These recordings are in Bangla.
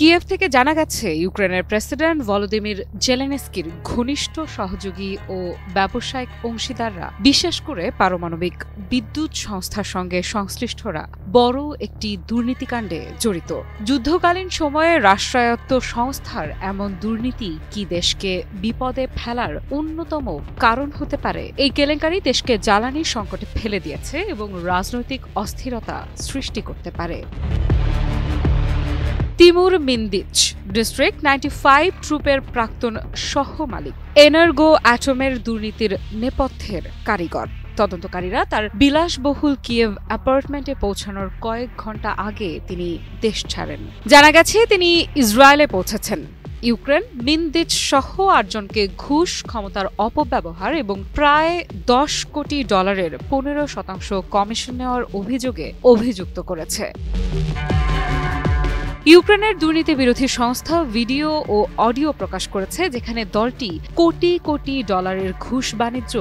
কিয়েভ থেকে জানা গেছে, ইউক্রেনের প্রেসিডেন্ট ভলোদিমির জেলেনস্কির ঘনিষ্ঠ সহযোগী ও ব্যবসায়িক অংশীদাররা, বিশেষ করে পারমাণবিক বিদ্যুৎ সংস্থার সঙ্গে সংশ্লিষ্টরা বড় একটি দুর্নীতিকাণ্ডে জড়িত। যুদ্ধকালীন সময়ে রাষ্ট্রায়ত্ত সংস্থার এমন দুর্নীতি কি দেশকে বিপদে ফেলার অন্যতম কারণ হতে পারে? এই কেলেঙ্কারি দেশকে জ্বালানি সংকটে ফেলে দিয়েছে এবং রাজনৈতিক অস্থিরতা সৃষ্টি করতে পারে। তিমুর মিন্দিচ, ডিস্ট্রিক্ট 95 ট্রুপের প্রাক্তন সহ মালিক, এনার্গো অ্যাটমের দুর্নীতির নেপথ্যের কারিগর। তদন্তকারীরা তার বিলাসবহুল কিয়েভ অ্যাপার্টমেন্টে পৌঁছানোর কয়েক ঘন্টা আগে তিনি দেশ ছাড়েন। জানা গেছে তিনি ইসরায়েলে পৌঁছেছেন। ইউক্রেন মিন্দিচ সহ 8 জনকে ঘুষ, ক্ষমতার অপব্যবহার এবং প্রায় $10 কোটি 15% কমিশন নেওয়ার অভিযোগে অভিযুক্ত করেছে। ইউক্রেনের দুর্নীতি বিরোধী সংস্থা ভিডিও ও অডিও প্রকাশ করেছে, যেখানে দলটি কোটি কোটি ডলারের ঘুষ বাণিজ্য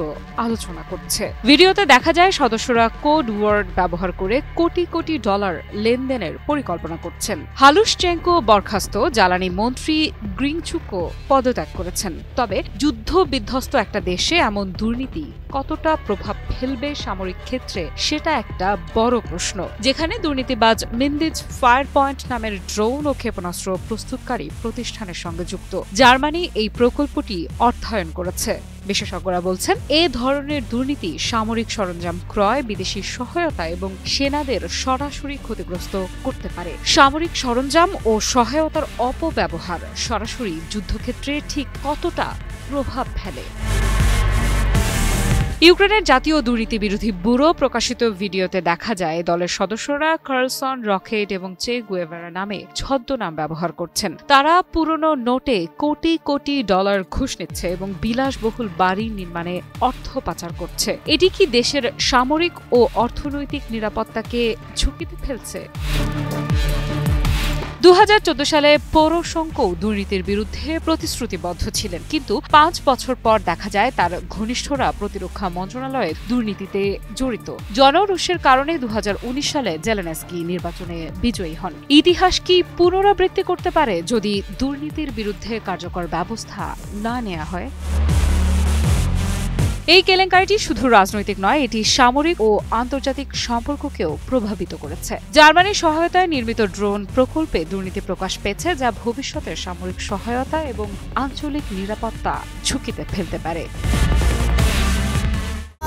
আলোচনা করছে। ভিডিওতে দেখা যায় সদস্যরা কোড ওয়ার্ড ব্যবহার করে কোটি কোটি ডলার লেনদেনের পরিকল্পনা করছেন। হালুশচেঙ্কো বরখাস্ত, জ্বালানি মন্ত্রী গ্রিংচুকও পদত্যাগ করেছেন। তবে যুদ্ধ বিধ্বস্ত একটা দেশে এমন দুর্নীতি কতটা প্রভাব ফেলবে সামরিক ক্ষেত্রে, সেটা একটা বড় প্রশ্ন। যেখানে দুর্নীতিবাজ মিন্দিচ ফায়ার পয়েন্ট নামের ড্রোন ও ক্ষেপণাস্ত্র প্রস্তুতকারী প্রতিষ্ঠানের সঙ্গে যুক্ত। জার্মানি এই প্রকল্পটি অর্থায়ন করেছে। বিশেষজ্ঞরা বলছেন, এ ধরনের দুর্নীতি সামরিক সরঞ্জাম ক্রয়, বিদেশি সহায়তা এবং সেনাদের সরাসরি ক্ষতিগ্রস্ত করতে পারে। সামরিক সরঞ্জাম ও সহায়তার অপব্যবহার সরাসরি যুদ্ধক্ষেত্রে ঠিক কতটা প্রভাব ফেলে? ইউক্রেনের জাতীয় দুর্নীতি বিরোধী ব্যুরো প্রকাশিত ভিডিওতে দেখা যায় দলের সদস্যরা কার্লসন, রকেট এবং চে গুয়েভারা নামে ছদ্মনাম ব্যবহার করছেন। তারা পুরনো নোটে কোটি কোটি ডলার ঘুষ নিচ্ছে এবং বিলাসবহুল বাড়ি নির্মাণে অর্থ পাচার করছে। এটি কি দেশের সামরিক ও অর্থনৈতিক নিরাপত্তাকে ঝুঁকিতে ফেলছে? 2014 সালে পৌরসংখ্য দুর্নীতির বিরুদ্ধে প্রতিশ্রুতিবদ্ধ ছিলেন, কিন্তু 5 বছর পর দেখা যায় তার ঘনিষ্ঠরা প্রতিরক্ষা মন্ত্রণালয়ে দুর্নীতিতে জড়িত। জনরোষের কারণে 2019 সালে জেলেনস্কি নির্বাচনে বিজয়ী হন। ইতিহাস কি পুনরাবৃত্তি করতে পারে যদি দুর্নীতির বিরুদ্ধে কার্যকর ব্যবস্থা না নেওয়া হয়? এই কেলেঙ্কারিটি শুধু রাজনৈতিক নয়, এটি সামরিক ও আন্তর্জাতিক সম্পর্ককেও প্রভাবিত করেছে। জার্মানির সহায়তায় নির্মিত ড্রোন প্রকল্পে দুর্নীতি প্রকাশ পেয়েছে, যা ভবিষ্যতের সামরিক সহায়তা এবং আঞ্চলিক নিরাপত্তা ঝুঁকিতে ফেলতে পারে।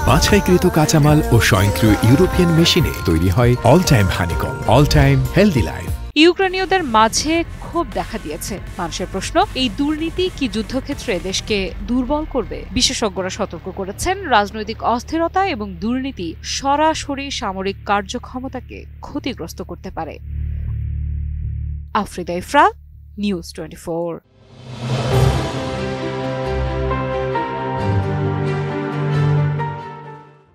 বাছাইকৃত কাঁচামাল ও স্বয়ংক্রিয় ইউরোপিয়ান মেশিনে তৈরি হয় all time honeycomb, all time healthy life. ইউক্রেনীয়দের মাঝে ক্ষোভ দেখা দিয়েছে। মানুষের প্রশ্ন, এই দুর্নীতি কি যুদ্ধক্ষেত্রে দেশকে দুর্বল করবে? বিশেষজ্ঞরা সতর্ক করেছেন, রাজনৈতিক অস্থিরতা এবং দুর্নীতি সরাসরি সামরিক কার্যক্ষমতাকে ক্ষতিগ্রস্ত করতে পারে। আফ্রিদা ইফরা, নিউজ 24।